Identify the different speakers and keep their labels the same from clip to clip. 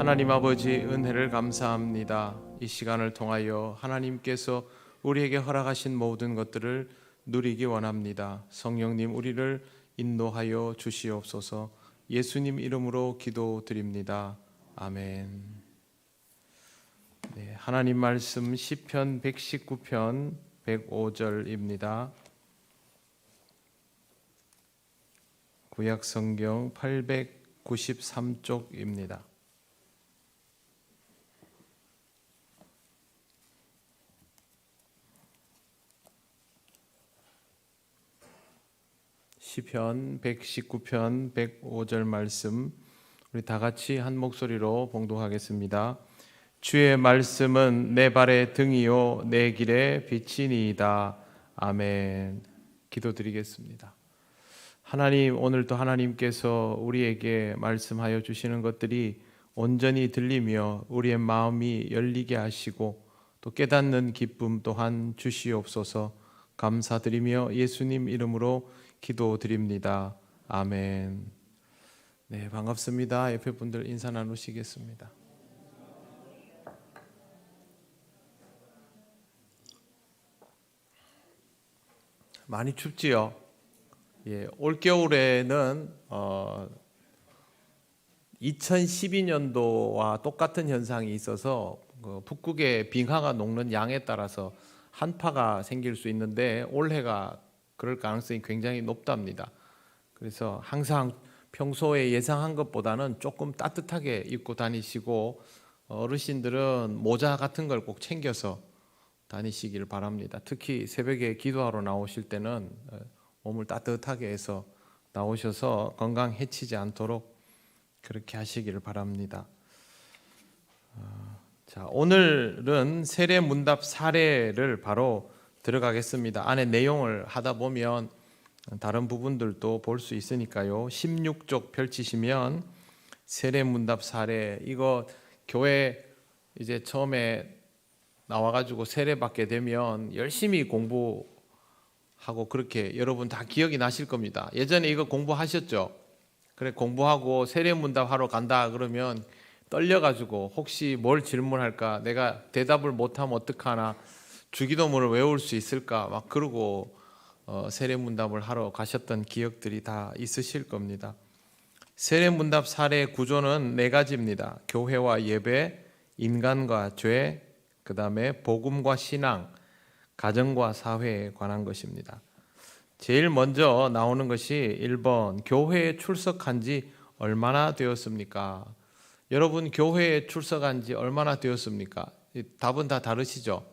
Speaker 1: 하나님 아버지 은혜를 감사합니다. 이 시간을 통하여 하나님께서 우리에게 허락하신 모든 것들을 누리기 원합니다. 성령님 우리를 인도하여 주시옵소서. 예수님 이름으로 기도드립니다. 아멘. 네, 하나님 말씀 시편 119편 105절입니다. 구약 성경 893쪽입니다. 시편 119편 105절 말씀 우리 다 같이 한 목소리로 봉독하겠습니다. 주의 말씀은 내 발의 등이요 내 길의 빛이니이다. 아멘. 기도드리겠습니다. 하나님, 오늘도 하나님께서 우리에게 말씀하여 주시는 것들이 온전히 들리며 우리의 마음이 열리게 하시고 또 깨닫는 기쁨 또한 주시옵소서. 감사드리며 예수님 이름으로 기도드립니다. 아멘. 네, 반갑습니다. 옆에 분들 인사 나누시겠습니다. 많이 춥지요? 예, 올 겨울에는 2012년도와 똑같은 현상이 있어서 북극의 빙하가 녹는 양에 따라서 한파가 생길 수 있는데 올해가 그럴 가능성이 굉장히 높답니다. 그래서 항상 평소에 예상한 것보다는 조금 따뜻하게 입고 다니시고 어르신들은 모자 같은 걸 꼭 챙겨서 다니시길 바랍니다. 특히 새벽에 기도하러 나오실 때는 몸을 따뜻하게 해서 나오셔서 건강 해치지 않도록 그렇게 하시길 바랍니다. 자, 오늘은 세례 문답 사례를 바로 들어가겠습니다. 안에 내용을 하다 보면 다른 부분들도 볼 수 있으니까요. 16쪽 펼치시면 세례 문답 사례, 이거 교회 이제 처음에 나와가지고 세례 받게 되면 열심히 공부하고 그렇게 여러분 다 기억이 나실 겁니다. 예전에 이거 공부하셨죠? 그래, 공부하고 세례 문답 하러 간다 그러면 떨려가지고 혹시 뭘 질문할까, 내가 대답을 못하면 어떡하나, 주기도문을 외울 수 있을까 막 그러고 세례문답을 하러 가셨던 기억들이 다 있으실 겁니다. 세례문답 사례 구조는 네 가지입니다. 교회와 예배, 인간과 죄, 그 다음에 복음과 신앙, 가정과 사회에 관한 것입니다. 제일 먼저 나오는 것이 1번, 교회에 출석한 지 얼마나 되었습니까? 여러분 교회에 출석한 지 얼마나 되었습니까? 답은 다 다르시죠?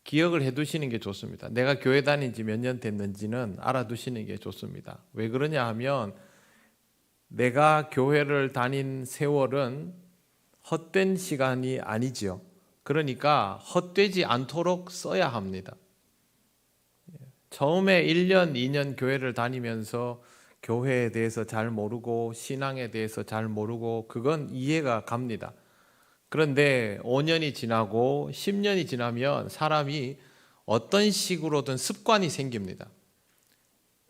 Speaker 1: 기억을 해두시는 게 좋습니다. 내가 교회 다닌 지 몇 년 됐는지는 알아두시는 게 좋습니다. 왜 그러냐 하면 내가 교회를 다닌 세월은 헛된 시간이 아니지요. 그러니까 헛되지 않도록 써야 합니다. 처음에 1년, 2년 교회를 다니면서 교회에 대해서 잘 모르고 신앙에 대해서 잘 모르고 그건 이해가 갑니다. 그런데 5년이 지나고 10년이 지나면 사람이 어떤 식으로든 습관이 생깁니다.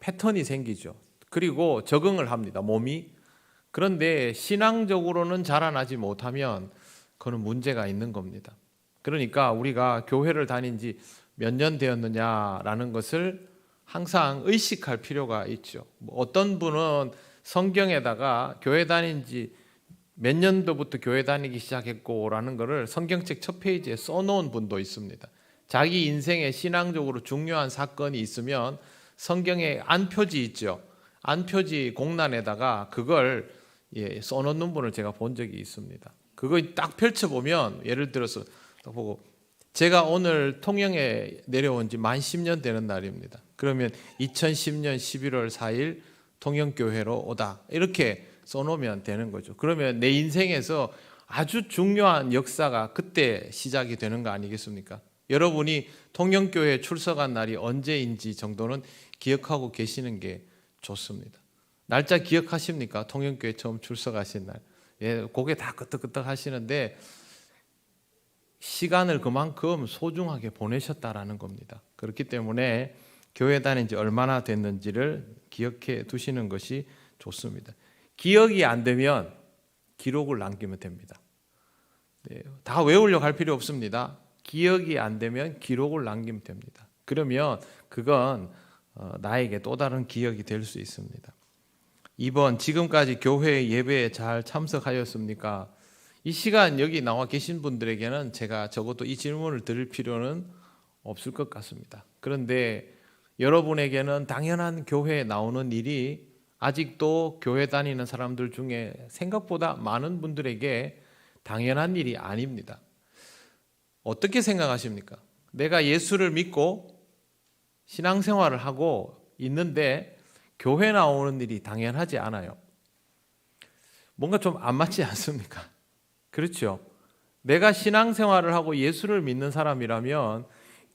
Speaker 1: 패턴이 생기죠. 그리고 적응을 합니다, 몸이. 그런데 신앙적으로는 자라나지 못하면 그건 문제가 있는 겁니다. 그러니까 우리가 교회를 다닌 지 몇 년 되었느냐라는 것을 항상 의식할 필요가 있죠. 어떤 분은 성경에다가 교회 다닌 지 몇 년도부터 교회 다니기 시작했고 라는 것을 성경책 첫 페이지에 써놓은 분도 있습니다. 자기 인생에 신앙적으로 중요한 사건이 있으면 성경에 안표지 있죠. 안표지 공란에다가 그걸 써놓는 분을 제가 본 적이 있습니다. 그거 딱 펼쳐보면 예를 들어서 딱 보고 제가 오늘 통영에 내려온 지 만 10년 되는 날입니다. 그러면 2010년 11월 4일 통영교회로 오다 이렇게 써놓으면 되는 거죠. 그러면 내 인생에서 아주 중요한 역사가 그때 시작이 되는 거 아니겠습니까? 여러분이 통영교회에 출석한 날이 언제인지 정도는 기억하고 계시는 게 좋습니다. 날짜 기억하십니까? 통영교회 처음 출석하신 날. 고개 다 끄덕끄덕 하시는데 시간을 그만큼 소중하게 보내셨다라는 겁니다. 그렇기 때문에 교회 다닌 지 얼마나 됐는지를 기억해 두시는 것이 좋습니다. 기억이 안 되면 기록을 남기면 됩니다. 네, 다 외우려고 할 필요 없습니다. 기억이 안 되면 기록을 남기면 됩니다. 그러면 그건 나에게 또 다른 기억이 될 수 있습니다. 2번, 지금까지 교회 예배에 잘 참석하였습니까? 이 시간 여기 나와 계신 분들에게는 제가 적어도 이 질문을 드릴 필요는 없을 것 같습니다. 그런데 여러분에게는 당연한 교회에 나오는 일이 아직도 교회 다니는 사람들 중에 생각보다 많은 분들에게 당연한 일이 아닙니다. 어떻게 생각하십니까? 내가 예수를 믿고 신앙생활을 하고 있는데 교회 나오는 일이 당연하지 않아요. 뭔가 좀 안 맞지 않습니까? 그렇죠. 내가 신앙생활을 하고 예수를 믿는 사람이라면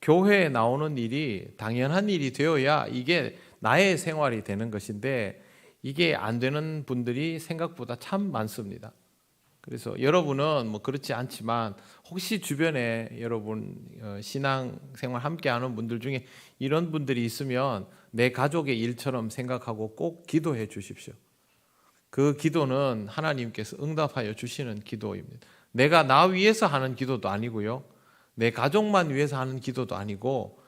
Speaker 1: 교회에 나오는 일이 당연한 일이 되어야 이게 나의 생활이 되는 것인데 이게 안 되는 분들이 생각보다 참 많습니다. 그래서 여러분은 뭐 그렇지 않지만 혹시 주변에 여러분 신앙생활 함께하는 분들 중에 이런 분들이 있으면 내 가족의 일처럼 생각하고 꼭 기도해 주십시오. 그 기도는 하나님께서 응답하여 주시는 기도입니다. 내가 나 위해서 하는 기도도 아니고요, 내 가족만 위해서 하는 기도도 아니고,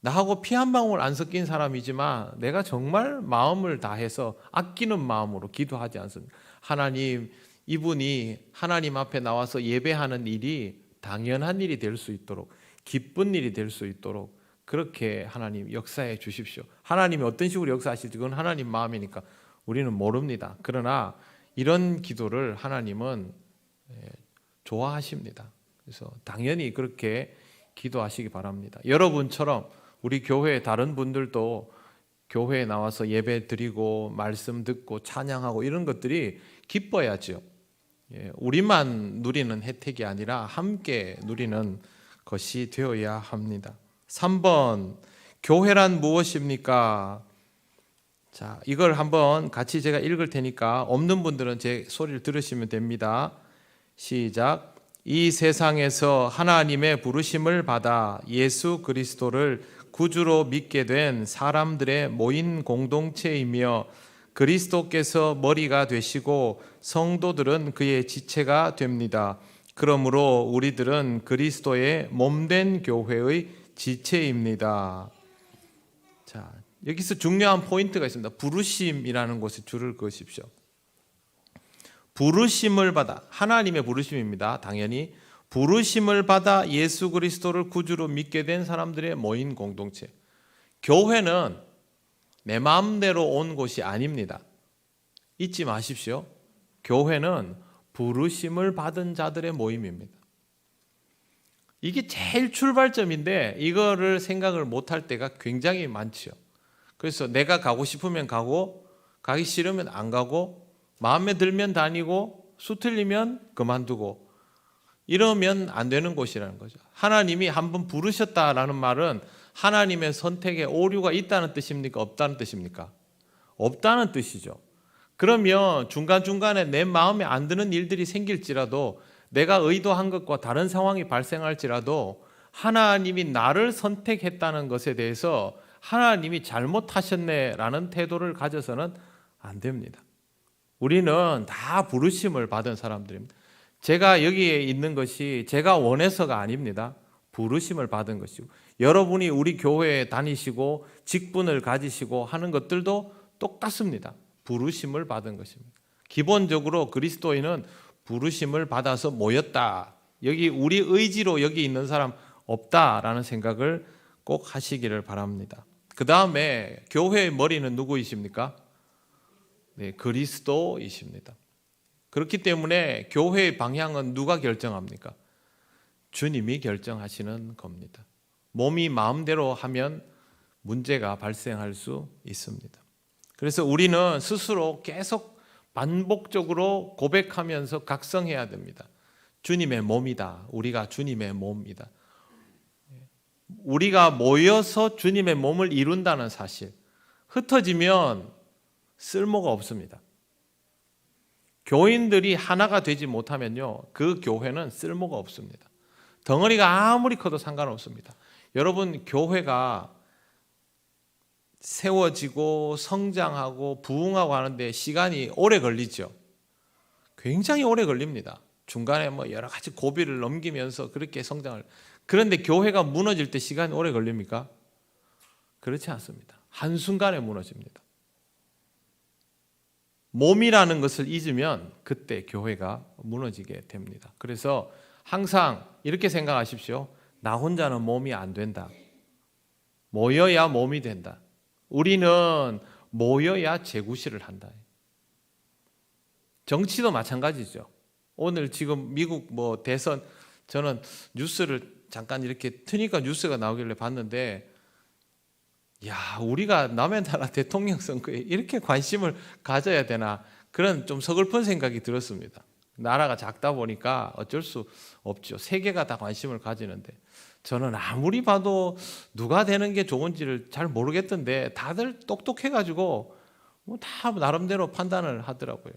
Speaker 1: 나하고 피 한 방울 안 섞인 사람이지만 내가 정말 마음을 다해서 아끼는 마음으로 기도하지 않습니다. 하나님, 이분이 하나님 앞에 나와서 예배하는 일이 당연한 일이 될 수 있도록, 기쁜 일이 될 수 있도록 그렇게 하나님 역사해 주십시오. 하나님이 어떤 식으로 역사하실지 그건 하나님 마음이니까 우리는 모릅니다. 그러나 이런 기도를 하나님은 좋아하십니다. 그래서 당연히 그렇게 기도하시기 바랍니다. 여러분처럼 우리 교회 다른 분들도 교회에 나와서 예배 드리고 말씀 듣고 찬양하고 이런 것들이 기뻐야죠. 우리만 누리는 혜택이 아니라 함께 누리는 것이 되어야 합니다. 3번, 교회란 무엇입니까? 자, 이걸 한번 같이 제가 읽을 테니까 없는 분들은 제 소리를 들으시면 됩니다. 시작. 이 세상에서 하나님의 부르심을 받아 예수 그리스도를 구주로 믿게 된 사람들의 모인 공동체이며 그리스도께서 머리가 되시고 성도들은 그의 지체가 됩니다. 그러므로 우리들은 그리스도의 몸된 교회의 지체입니다. 자, 여기서 중요한 포인트가 있습니다. 부르심이라는 곳에 줄을 그으십시오. 부르심을 받아, 하나님의 부르심입니다. 당연히 부르심을 받아 예수 그리스도를 구주로 믿게 된 사람들의 모인 공동체. 교회는 내 마음대로 온 곳이 아닙니다. 잊지 마십시오. 교회는 부르심을 받은 자들의 모임입니다. 이게 제일 출발점인데 이거를 생각을 못할 때가 굉장히 많죠. 그래서 내가 가고 싶으면 가고, 가기 싫으면 안 가고, 마음에 들면 다니고, 수틀리면 그만두고, 이러면 안 되는 곳이라는 거죠. 하나님이 한번 부르셨다라는 말은 하나님의 선택에 오류가 있다는 뜻입니까? 없다는 뜻입니까? 없다는 뜻이죠. 그러면 중간중간에 내 마음에 안 드는 일들이 생길지라도, 내가 의도한 것과 다른 상황이 발생할지라도 하나님이 나를 선택했다는 것에 대해서 하나님이 잘못하셨네라는 태도를 가져서는 안 됩니다. 우리는 다 부르심을 받은 사람들입니다. 제가 여기에 있는 것이 제가 원해서가 아닙니다. 부르심을 받은 것이고, 여러분이 우리 교회에 다니시고 직분을 가지시고 하는 것들도 똑같습니다. 부르심을 받은 것입니다. 기본적으로 그리스도인은 부르심을 받아서 모였다. 여기 우리 의지로 여기 있는 사람 없다라는 생각을 꼭 하시기를 바랍니다. 그 다음에 교회의 머리는 누구이십니까? 네, 그리스도이십니다. 그렇기 때문에 교회의 방향은 누가 결정합니까? 주님이 결정하시는 겁니다. 몸이 마음대로 하면 문제가 발생할 수 있습니다. 그래서 우리는 스스로 계속 반복적으로 고백하면서 각성해야 됩니다. 주님의 몸이다. 우리가 주님의 몸이다. 우리가 모여서 주님의 몸을 이룬다는 사실. 흩어지면 쓸모가 없습니다. 교인들이 하나가 되지 못하면요, 그 교회는 쓸모가 없습니다. 덩어리가 아무리 커도 상관없습니다. 여러분, 교회가 세워지고 성장하고 부흥하고 하는데 시간이 오래 걸리죠. 굉장히 오래 걸립니다. 중간에 뭐 여러 가지 고비를 넘기면서 그렇게 성장을. 그런데 교회가 무너질 때 시간이 오래 걸립니까? 그렇지 않습니다. 한순간에 무너집니다. 몸이라는 것을 잊으면 그때 교회가 무너지게 됩니다. 그래서 항상 이렇게 생각하십시오. 나 혼자는 몸이 안 된다. 모여야 몸이 된다. 우리는 모여야 재구실을 한다. 정치도 마찬가지죠. 오늘 지금 미국 뭐 대선, 저는 뉴스를 잠깐 이렇게 트니까 뉴스가 나오길래 봤는데, 야, 우리가 남의 나라 대통령 선거에 이렇게 관심을 가져야 되나, 그런 좀 서글픈 생각이 들었습니다. 나라가 작다 보니까 어쩔 수 없죠. 세계가 다 관심을 가지는데, 저는 아무리 봐도 누가 되는 게 좋은지를 잘 모르겠던데 다들 똑똑해가지고 뭐 다 나름대로 판단을 하더라고요.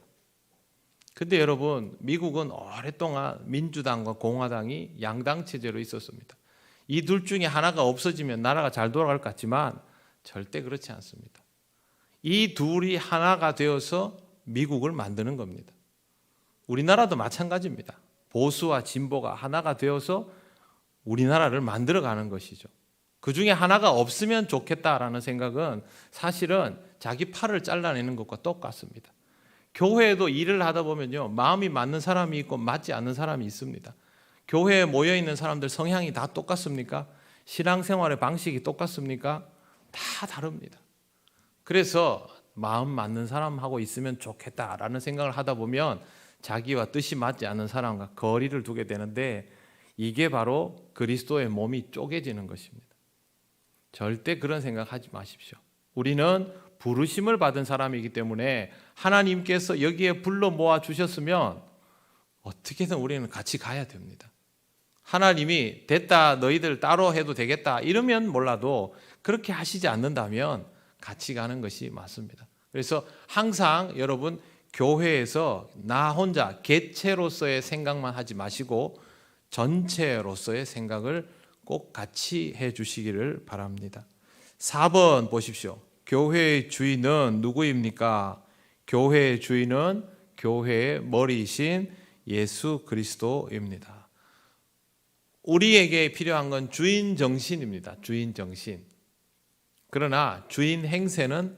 Speaker 1: 근데 여러분, 미국은 오랫동안 민주당과 공화당이 양당 체제로 있었습니다. 이 둘 중에 하나가 없어지면 나라가 잘 돌아갈 것 같지만 절대 그렇지 않습니다. 이 둘이 하나가 되어서 미국을 만드는 겁니다. 우리나라도 마찬가지입니다. 보수와 진보가 하나가 되어서 우리나라를 만들어가는 것이죠. 그 중에 하나가 없으면 좋겠다라는 생각은 사실은 자기 팔을 잘라내는 것과 똑같습니다. 교회에도 일을 하다 보면요, 마음이 맞는 사람이 있고 맞지 않는 사람이 있습니다. 교회에 모여있는 사람들 성향이 다 똑같습니까? 신앙생활의 방식이 똑같습니까? 다 다릅니다. 그래서 마음 맞는 사람하고 있으면 좋겠다라는 생각을 하다 보면 자기와 뜻이 맞지 않는 사람과 거리를 두게 되는데, 이게 바로 그리스도의 몸이 쪼개지는 것입니다. 절대 그런 생각하지 마십시오. 우리는 부르심을 받은 사람이기 때문에 하나님께서 여기에 불러 모아 주셨으면 어떻게든 우리는 같이 가야 됩니다. 하나님이 됐다, 너희들 따로 해도 되겠다 이러면 몰라도 그렇게 하시지 않는다면 같이 가는 것이 맞습니다. 그래서 항상 여러분, 교회에서 나 혼자 개체로서의 생각만 하지 마시고 전체로서의 생각을 꼭 같이 해 주시기를 바랍니다. 4번 보십시오. 교회의 주인은 누구입니까? 교회의 주인은 교회의 머리이신 예수 그리스도입니다. 우리에게 필요한 건 주인 정신입니다. 주인 정신. 그러나 주인 행세는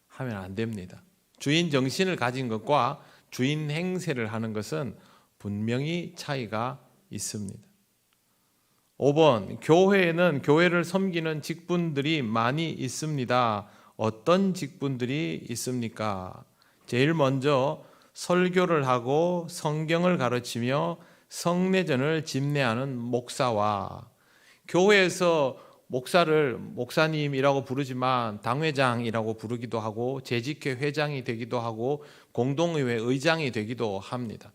Speaker 1: 하면 안 됩니다. 주인 정신을 가진 것과 주인 행세를 하는 것은 분명히 차이가 있습니다. 5번, 교회에는 교회를 섬기는 직분들이 많이 있습니다. 어떤 직분들이 있습니까? 제일 먼저 설교를 하고 성경을 가르치며 성례전을 집례하는 목사와, 교회에서 목사를 목사님이라고 부르지만 당회장이라고 부르기도 하고 재직회 회장이 되기도 하고 공동의회 의장이 되기도 합니다.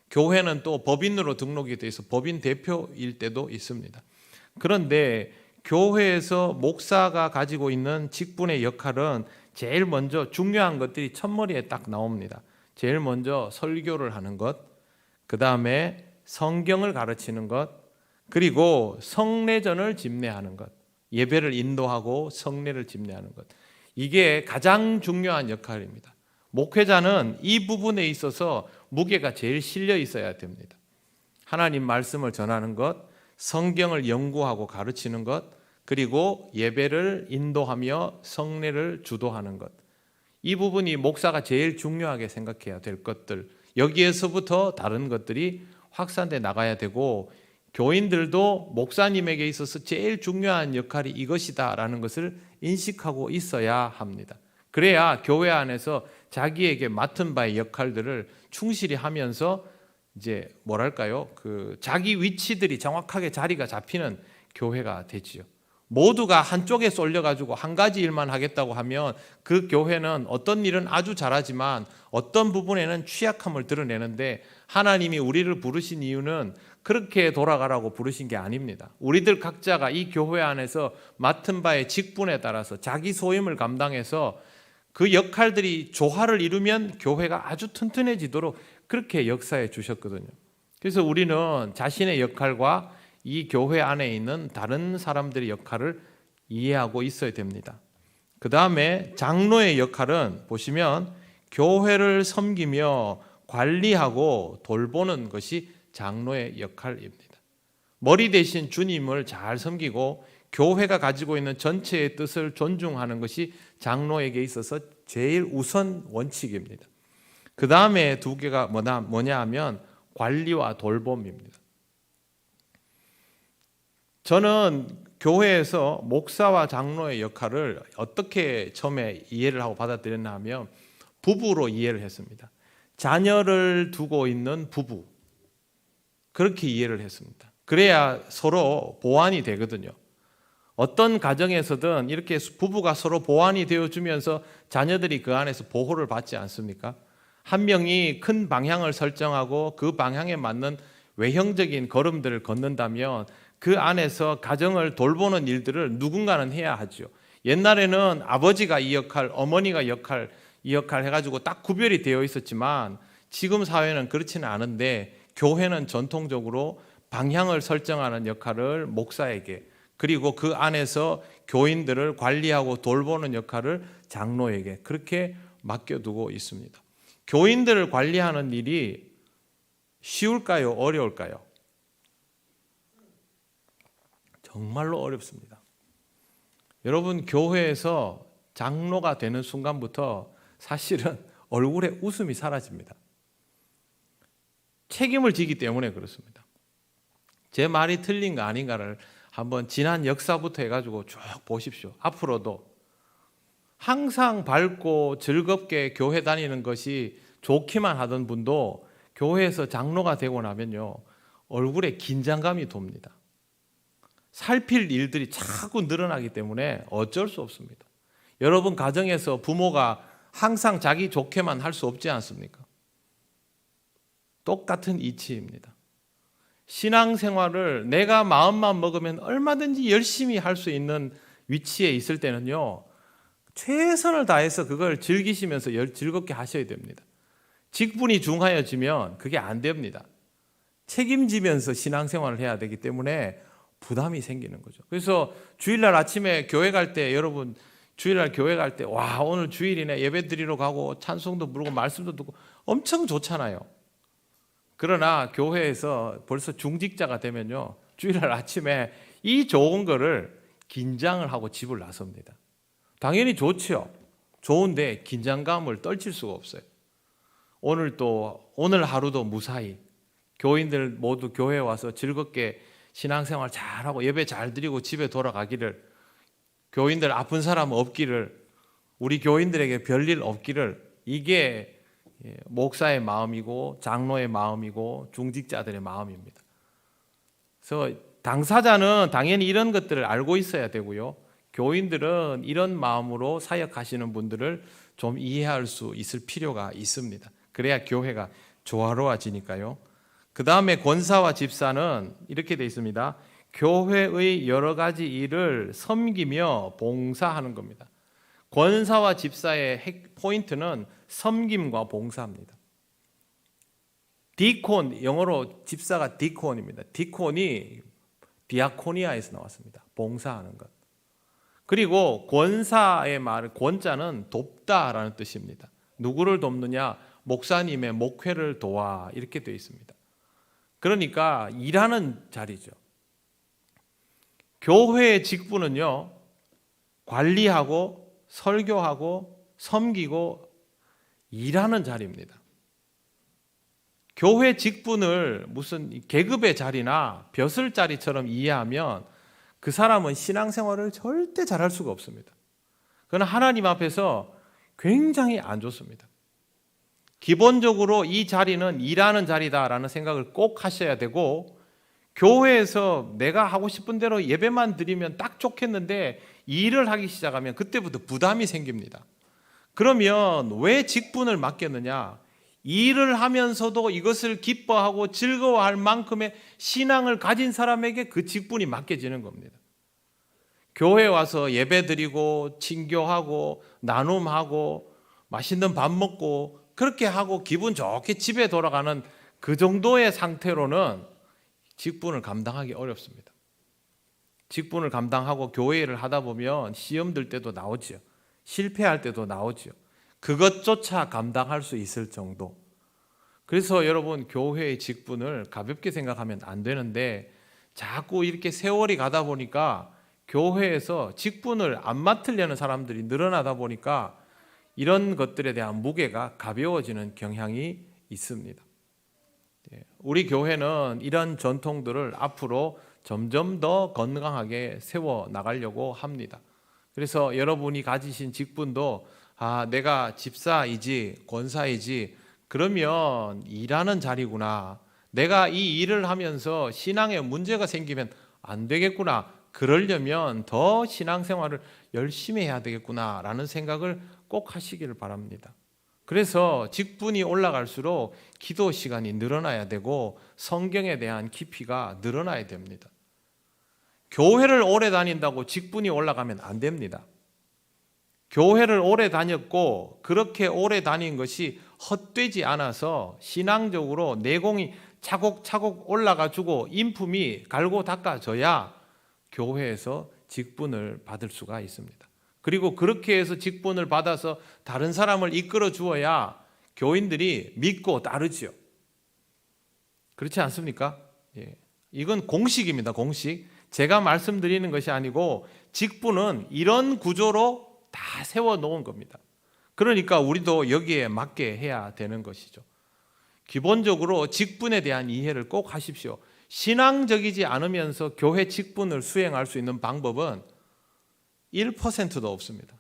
Speaker 1: 교회는 또 법인으로 등록이 돼 있어 법인 대표일 때도 있습니다. 그런데 교회에서 목사가 가지고 있는 직분의 역할은 제일 먼저 중요한 것들이 첫머리에 딱 나옵니다. 제일 먼저 설교를 하는 것, 그 다음에 성경을 가르치는 것, 그리고 성례전을 집례하는 것, 예배를 인도하고 성례를 집례하는 것. 이게 가장 중요한 역할입니다. 목회자는 이 부분에 있어서 무게가 제일 실려 있어야 됩니다. 하나님 말씀을 전하는 것, 성경을 연구하고 가르치는 것, 그리고 예배를 인도하며 성례를 주도하는 것. 이 부분이 목사가 제일 중요하게 생각해야 될 것들, 여기에서부터 다른 것들이 확산돼 나가야 되고, 교인들도 목사님에게 있어서 제일 중요한 역할이 이것이다라는 것을 인식하고 있어야 합니다. 그래야 교회 안에서 자기에게 맡은 바의 역할들을 충실히 하면서 이제 뭐랄까요? 자기 위치들이 정확하게 자리가 잡히는 교회가 되지요. 모두가 한쪽에 쏠려가지고 한 가지 일만 하겠다고 하면 그 교회는 어떤 일은 아주 잘하지만 어떤 부분에는 취약함을 드러내는데, 하나님이 우리를 부르신 이유는 그렇게 돌아가라고 부르신 게 아닙니다. 우리들 각자가 이 교회 안에서 맡은 바의 직분에 따라서 자기 소임을 감당해서 그 역할들이 조화를 이루면 교회가 아주 튼튼해지도록 그렇게 역사해 주셨거든요. 그래서 우리는 자신의 역할과 이 교회 안에 있는 다른 사람들의 역할을 이해하고 있어야 됩니다. 그 다음에 장로의 역할은 보시면 교회를 섬기며 관리하고 돌보는 것이 장로의 역할입니다. 머리 대신 주님을 잘 섬기고 교회가 가지고 있는 전체의 뜻을 존중하는 것이 장로에게 있어서 제일 우선 원칙입니다. 그 다음에 두 개가 뭐냐 하면 관리와 돌봄입니다. 저는 교회에서 목사와 장로의 역할을 어떻게 처음에 이해를 하고 받아들였나 하면 부부로 이해를 했습니다. 자녀를 두고 있는 부부, 그렇게 이해를 했습니다. 그래야 서로 보완이 되거든요. 어떤 가정에서든 이렇게 부부가 서로 보완이 되어주면서 자녀들이 그 안에서 보호를 받지 않습니까? 한 명이 큰 방향을 설정하고 그 방향에 맞는 외형적인 걸음들을 걷는다면 그 안에서 가정을 돌보는 일들을 누군가는 해야 하죠. 옛날에는 아버지가 이 역할, 어머니가 이 역할 해가지고 딱 구별이 되어 있었지만 지금 사회는 그렇지는 않은데 교회는 전통적으로 방향을 설정하는 역할을 목사에게, 그리고 그 안에서 교인들을 관리하고 돌보는 역할을 장로에게 그렇게 맡겨두고 있습니다. 교인들을 관리하는 일이 쉬울까요? 어려울까요? 정말로 어렵습니다. 여러분, 교회에서 장로가 되는 순간부터 사실은 얼굴에 웃음이 사라집니다. 책임을 지기 때문에 그렇습니다. 제 말이 틀린 거 아닌가를 한번 지난 역사부터 해가지고 쭉 보십시오. 앞으로도 항상 밝고 즐겁게 교회 다니는 것이 좋기만 하던 분도 교회에서 장로가 되고 나면요, 얼굴에 긴장감이 돕니다. 살필 일들이 자꾸 늘어나기 때문에 어쩔 수 없습니다. 여러분 가정에서 부모가 항상 자기 좋게만 할 수 없지 않습니까? 똑같은 이치입니다. 신앙생활을 내가 마음만 먹으면 얼마든지 열심히 할 수 있는 위치에 있을 때는요, 최선을 다해서 그걸 즐기시면서 즐겁게 하셔야 됩니다. 직분이 중하여지면 그게 안 됩니다. 책임지면서 신앙생활을 해야 되기 때문에 부담이 생기는 거죠. 그래서 주일날 아침에 교회 갈 때, 여러분 주일날 교회 갈 때 와, 오늘 주일이네, 예배 드리러 가고 찬송도 부르고 말씀도 듣고 엄청 좋잖아요. 그러나 교회에서 벌써 중직자가 되면요, 주일날 아침에 이 좋은 거를 긴장을 하고 집을 나섭니다. 당연히 좋죠. 좋은데 긴장감을 떨칠 수가 없어요. 오늘 하루도 무사히 교인들 모두 교회에 와서 즐겁게 신앙생활 잘하고 예배 잘 드리고 집에 돌아가기를, 교인들 아픈 사람 없기를, 우리 교인들에게 별일 없기를, 이게 목사의 마음이고 장로의 마음이고 중직자들의 마음입니다. 그래서 당사자는 당연히 이런 것들을 알고 있어야 되고요, 교인들은 이런 마음으로 사역하시는 분들을 좀 이해할 수 있을 필요가 있습니다. 그래야 교회가 조화로워지니까요. 그 다음에 권사와 집사는 이렇게 되어 있습니다. 교회의 여러 가지 일을 섬기며 봉사하는 겁니다. 권사와 집사의 포인트는 섬김과 봉사입니다. 디콘, 영어로 집사가 디콘입니다. 디콘이 디아코니아에서 나왔습니다. 봉사하는 것. 그리고 권사의 말, 권자는 돕다라는 뜻입니다. 누구를 돕느냐? 목사님의 목회를 도와, 이렇게 되어 있습니다. 그러니까 일하는 자리죠. 교회의 직분은요, 관리하고 설교하고 섬기고 일하는 자리입니다. 교회 직분을 무슨 계급의 자리나 벼슬 자리처럼 이해하면 그 사람은 신앙생활을 절대 잘할 수가 없습니다. 그건 하나님 앞에서 굉장히 안 좋습니다. 기본적으로 이 자리는 일하는 자리다라는 생각을 꼭 하셔야 되고, 교회에서 내가 하고 싶은 대로 예배만 드리면 딱 좋겠는데 일을 하기 시작하면 그때부터 부담이 생깁니다. 그러면 왜 직분을 맡겼느냐? 일을 하면서도 이것을 기뻐하고 즐거워할 만큼의 신앙을 가진 사람에게 그 직분이 맡겨지는 겁니다. 교회에 와서 예배 드리고 친교하고 나눔하고 맛있는 밥 먹고 그렇게 하고 기분 좋게 집에 돌아가는 그 정도의 상태로는 직분을 감당하기 어렵습니다. 직분을 감당하고 교회 일을 하다 보면 시험 들 때도 나오지요. 실패할 때도 나오지요. 그것조차 감당할 수 있을 정도. 그래서 여러분, 교회의 직분을 가볍게 생각하면 안 되는데 자꾸 이렇게 세월이 가다 보니까 교회에서 직분을 안 맡으려는 사람들이 늘어나다 보니까 이런 것들에 대한 무게가 가벼워지는 경향이 있습니다. 우리 교회는 이런 전통들을 앞으로 점점 더 건강하게 세워 나가려고 합니다. 그래서 여러분이 가지신 직분도 내가 집사이지 권사이지 그러면 일하는 자리구나. 내가 이 일을 하면서 신앙에 문제가 생기면 안 되겠구나. 그러려면 더 신앙생활을 열심히 해야 되겠구나 라는 생각을 꼭 하시기를 바랍니다. 그래서 직분이 올라갈수록 기도 시간이 늘어나야 되고 성경에 대한 깊이가 늘어나야 됩니다. 교회를 오래 다닌다고 직분이 올라가면 안 됩니다. 교회를 오래 다녔고 그렇게 오래 다닌 것이 헛되지 않아서 신앙적으로 내공이 차곡차곡 올라가지고 인품이 갈고 닦아져야 교회에서 직분을 받을 수가 있습니다. 그리고 그렇게 해서 직분을 받아서 다른 사람을 이끌어 주어야 교인들이 믿고 따르지요. 그렇지 않습니까? 이건 공식입니다. 공식. 제가 말씀드리는 것이 아니고 직분은 이런 구조로 다 세워놓은 겁니다. 그러니까 우리도 여기에 맞게 해야 되는 것이죠. 기본적으로 직분에 대한 이해를 꼭 하십시오. 신앙적이지 않으면서 교회 직분을 수행할 수 있는 방법은 1%도 없습니다.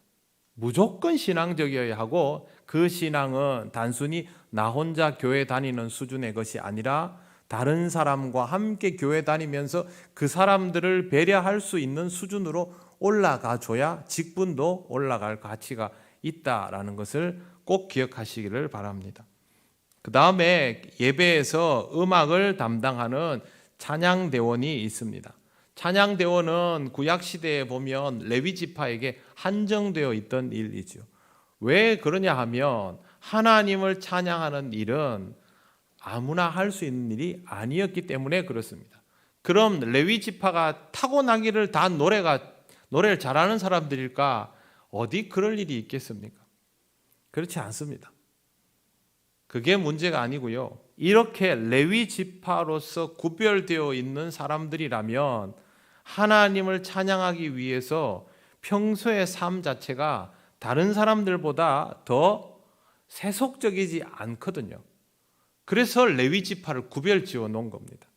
Speaker 1: 무조건 신앙적이어야 하고 그 신앙은 단순히 나 혼자 교회 다니는 수준의 것이 아니라 다른 사람과 함께 교회 다니면서 그 사람들을 배려할 수 있는 수준으로 올라가 줘야 직분도 올라갈 가치가 있다라는 것을 꼭 기억하시기를 바랍니다. 그 다음에 예배에서 음악을 담당하는 찬양대원이 있습니다. 찬양대원은 구약시대에 보면 레위지파에게 한정되어 있던 일이죠. 왜 그러냐 하면 하나님을 찬양하는 일은 아무나 할 수 있는 일이 아니었기 때문에 그렇습니다. 그럼 레위지파가 타고나기를 다 노래를 잘하는 사람들일까? 어디 그럴 일이 있겠습니까? 그렇지 않습니다. 그게 문제가 아니고요. 이렇게 레위지파로서 구별되어 있는 사람들이라면 하나님을 찬양하기 위해서 평소의 삶 자체가 다른 사람들보다 더 세속적이지 않거든요. 그래서 레위지파를 구별지어 놓은 겁니다.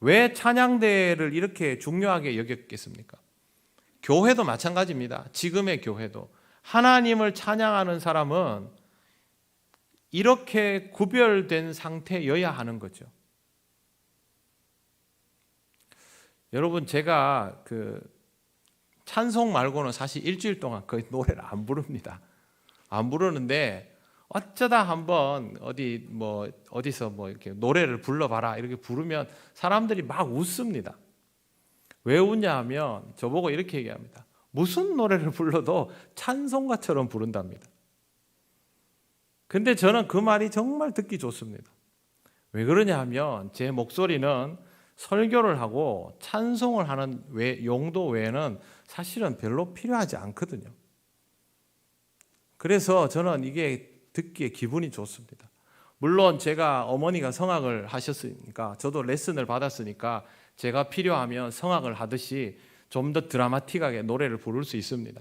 Speaker 1: 왜 찬양대를 이렇게 중요하게 여겼겠습니까? 교회도 마찬가지입니다. 지금의 교회도 하나님을 찬양하는 사람은 이렇게 구별된 상태여야 하는 거죠. 여러분, 제가 찬송 말고는 사실 일주일 동안 거의 노래를 안 부릅니다. 안 부르는데 어쩌다 한번 어디서 이렇게 노래를 불러봐라 이렇게 부르면 사람들이 막 웃습니다. 왜 웃냐 하면 저보고 이렇게 얘기합니다. 무슨 노래를 불러도 찬송가처럼 부른답니다. 근데 저는 그 말이 정말 듣기 좋습니다. 왜 그러냐 하면 제 목소리는 설교를 하고 찬송을 하는 용도 외에는 사실은 별로 필요하지 않거든요. 그래서 저는 이게 듣기에 기분이 좋습니다. 물론 제가 어머니가 성악을 하셨으니까 저도 레슨을 받았으니까 제가 필요하면 성악을 하듯이 좀 더 드라마틱하게 노래를 부를 수 있습니다.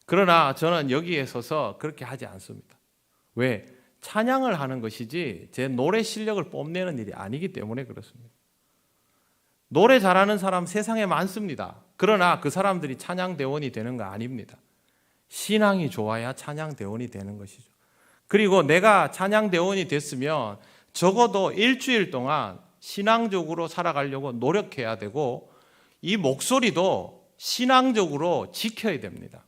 Speaker 1: 그러나 저는 여기에 서서 그렇게 하지 않습니다. 왜? 찬양을 하는 것이지 제 노래 실력을 뽐내는 일이 아니기 때문에 그렇습니다. 노래 잘하는 사람 세상에 많습니다. 그러나 그 사람들이 찬양대원이 되는 거 아닙니다. 신앙이 좋아야 찬양대원이 되는 것이죠. 그리고 내가 찬양대원이 됐으면 적어도 일주일 동안 신앙적으로 살아가려고 노력해야 되고 이 목소리도 신앙적으로 지켜야 됩니다.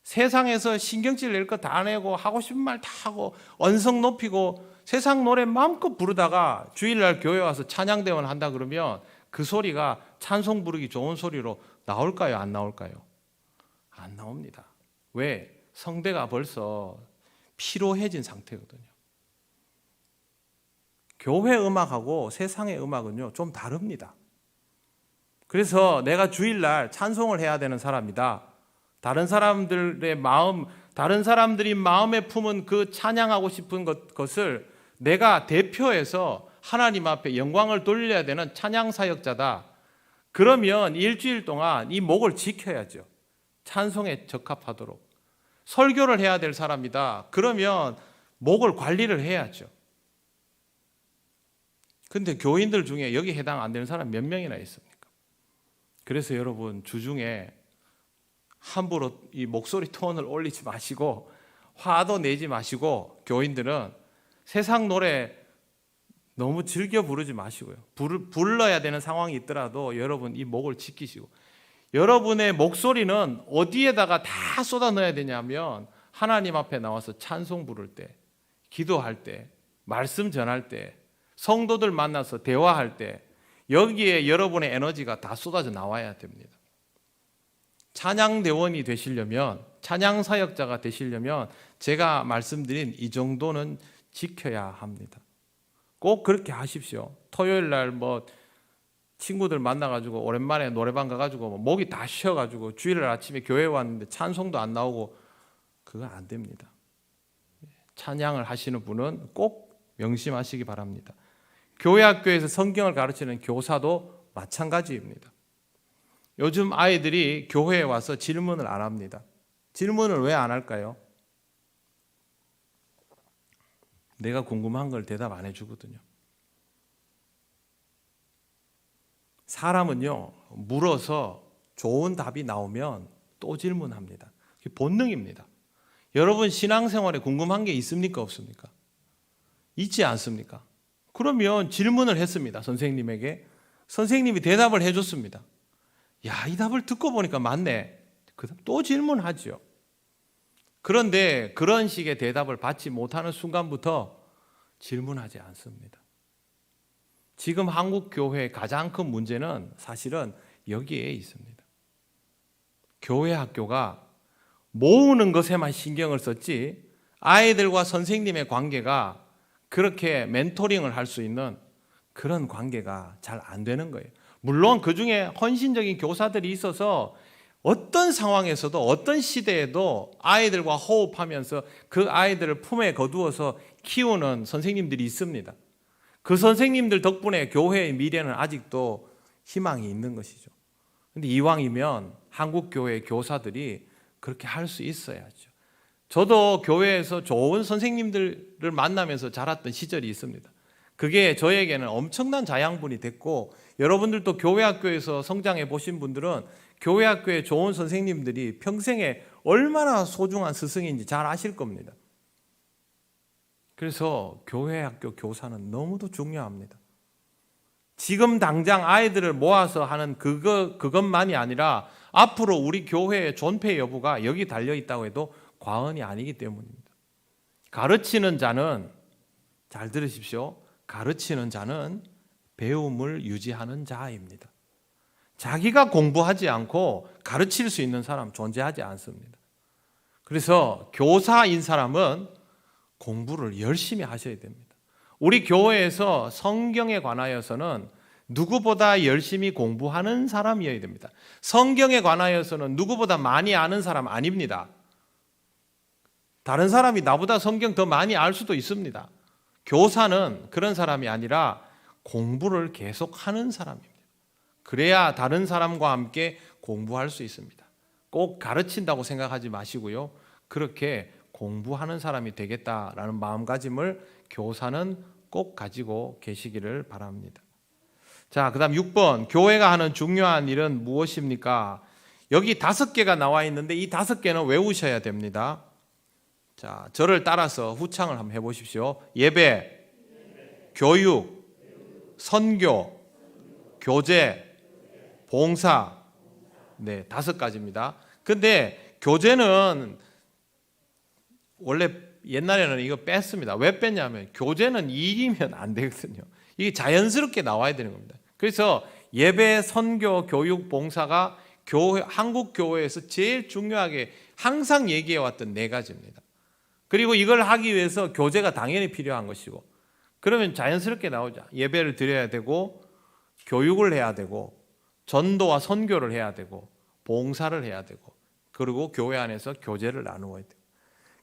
Speaker 1: 세상에서 신경질 낼 거 다 내고 하고 싶은 말 다 하고 언성 높이고 세상 노래 마음껏 부르다가 주일날 교회 와서 찬양대원 한다 그러면 그 소리가 찬송 부르기 좋은 소리로 나올까요? 안 나올까요? 안 나옵니다. 왜? 성대가 벌써 피로해진 상태거든요. 교회 음악하고 세상의 음악은요 좀 다릅니다. 그래서 내가 주일날 찬송을 해야 되는 사람이다. 다른 사람들의 마음 다른 사람들이 마음에 품은 그 찬양하고 싶은 것을 내가 대표해서 하나님 앞에 영광을 돌려야 되는 찬양 사역자다. 그러면 일주일 동안 이 목을 지켜야죠. 찬송에 적합하도록. 설교를 해야 될 사람이다. 그러면 목을 관리를 해야죠. 근데 교인들 중에 여기 해당 안 되는 사람 몇 명이나 있습니까? 그래서 여러분 주중에 함부로 이 목소리 톤을 올리지 마시고 화도 내지 마시고 교인들은 세상 노래 너무 즐겨 부르지 마시고요. 불러야 되는 상황이 있더라도 여러분 이 목을 지키시고, 여러분의 목소리는 어디에다가 다 쏟아 넣어야 되냐면 하나님 앞에 나와서 찬송 부를 때, 기도할 때, 말씀 전할 때, 성도들 만나서 대화할 때, 여기에 여러분의 에너지가 다 쏟아져 나와야 됩니다. 찬양대원이 되시려면, 찬양 사역자가 되시려면 제가 말씀드린 이 정도는 지켜야 합니다. 꼭 그렇게 하십시오. 토요일 날 친구들 만나가지고 오랜만에 노래방 가가지고 목이 다 쉬어가지고 주일날 아침에 교회 왔는데 찬송도 안 나오고 그건 안 됩니다. 찬양을 하시는 분은 꼭 명심하시기 바랍니다. 교회 학교에서 성경을 가르치는 교사도 마찬가지입니다. 요즘 아이들이 교회에 와서 질문을 안 합니다. 질문을 왜 안 할까요? 내가 궁금한 걸 대답 안 해주거든요. 사람은요, 물어서 좋은 답이 나오면 또 질문합니다. 그게 본능입니다. 여러분 신앙생활에 궁금한 게 있습니까? 없습니까? 있지 않습니까? 그러면 질문을 했습니다. 선생님에게. 선생님이 대답을 해줬습니다. 야, 이 답을 듣고 보니까 맞네. 그다음 또 질문하죠. 그런데 그런 식의 대답을 받지 못하는 순간부터 질문하지 않습니다. 지금 한국 교회의 가장 큰 문제는 사실은 여기에 있습니다. 교회 학교가 모으는 것에만 신경을 썼지 아이들과 선생님의 관계가 그렇게 멘토링을 할 수 있는 그런 관계가 잘 안 되는 거예요. 물론 그중에 헌신적인 교사들이 있어서 어떤 상황에서도 어떤 시대에도 아이들과 호흡하면서 그 아이들을 품에 거두어서 키우는 선생님들이 있습니다. 그 선생님들 덕분에 교회의 미래는 아직도 희망이 있는 것이죠. 그런데 이왕이면 한국 교회 교사들이 그렇게 할 수 있어야죠. 저도 교회에서 좋은 선생님들을 만나면서 자랐던 시절이 있습니다. 그게 저에게는 엄청난 자양분이 됐고, 여러분들도 교회 학교에서 성장해 보신 분들은 교회 학교의 좋은 선생님들이 평생에 얼마나 소중한 스승인지 잘 아실 겁니다. 그래서 교회 학교 교사는 너무도 중요합니다. 지금 당장 아이들을 모아서 하는 그것만이 아니라 앞으로 우리 교회의 존폐 여부가 여기 달려 있다고 해도 과언이 아니기 때문입니다. 가르치는 자는, 잘 들으십시오. 가르치는 자는 배움을 유지하는 자입니다. 자기가 공부하지 않고 가르칠 수 있는 사람 존재하지 않습니다. 그래서 교사인 사람은 공부를 열심히 하셔야 됩니다. 우리 교회에서 성경에 관하여서는 누구보다 열심히 공부하는 사람이어야 됩니다. 성경에 관하여서는 누구보다 많이 아는 사람 아닙니다. 다른 사람이 나보다 성경 더 많이 알 수도 있습니다. 교사는 그런 사람이 아니라 공부를 계속하는 사람입니다. 그래야 다른 사람과 함께 공부할 수 있습니다. 꼭 가르친다고 생각하지 마시고요. 그렇게 공부하는 사람이 되겠다라는 마음가짐을 교사는 꼭 가지고 계시기를 바랍니다. 자, 그다음 6번, 교회가 하는 중요한 일은 무엇입니까? 여기 5개가 나와 있는데 이 5개는 외우셔야 됩니다. 자, 저를 따라서 후창을 한번 해보십시오. 예배, 교육, 선교, 교제, 봉사. 네, 5가지입니다. 근데 교제는 원래 옛날에는 이거 뺐습니다. 왜 뺐냐면 교제는 일이면 안 되거든요. 이게 자연스럽게 나와야 되는 겁니다. 그래서 예배, 선교, 교육, 봉사가 한국 교회에서 제일 중요하게 항상 얘기해왔던 4가지입니다. 그리고 이걸 하기 위해서 교제가 당연히 필요한 것이고, 그러면 자연스럽게 나오죠. 예배를 드려야 되고, 교육을 해야 되고, 전도와 선교를 해야 되고, 봉사를 해야 되고, 그리고 교회 안에서 교제를 나누어야 돼요.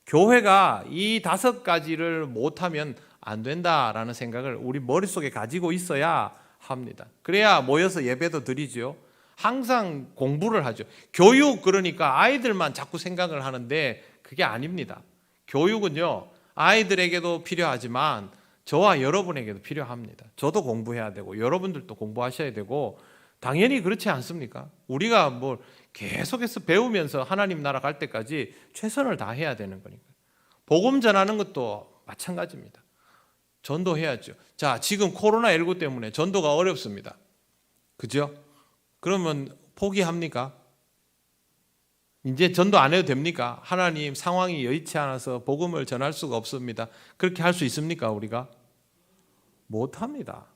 Speaker 1: 교회가 이 5가지를 못하면 안 된다라는 생각을 우리 머릿속에 가지고 있어야 합니다. 그래야 모여서 예배도 드리죠. 항상 공부를 하죠. 교육, 그러니까 아이들만 자꾸 생각을 하는데 그게 아닙니다. 교육은요, 아이들에게도 필요하지만 저와 여러분에게도 필요합니다. 저도 공부해야 되고 여러분들도 공부하셔야 되고, 당연히 그렇지 않습니까? 우리가 뭘 계속해서 배우면서 하나님 나라 갈 때까지 최선을 다해야 되는 거니까. 복음 전하는 것도 마찬가지입니다. 전도해야죠. 자, 지금 코로나19 때문에 전도가 어렵습니다. 그죠? 그러면 포기합니까? 이제 전도 안 해도 됩니까? 하나님, 상황이 여의치 않아서 복음을 전할 수가 없습니다. 그렇게 할 수 있습니까, 우리가? 못합니다.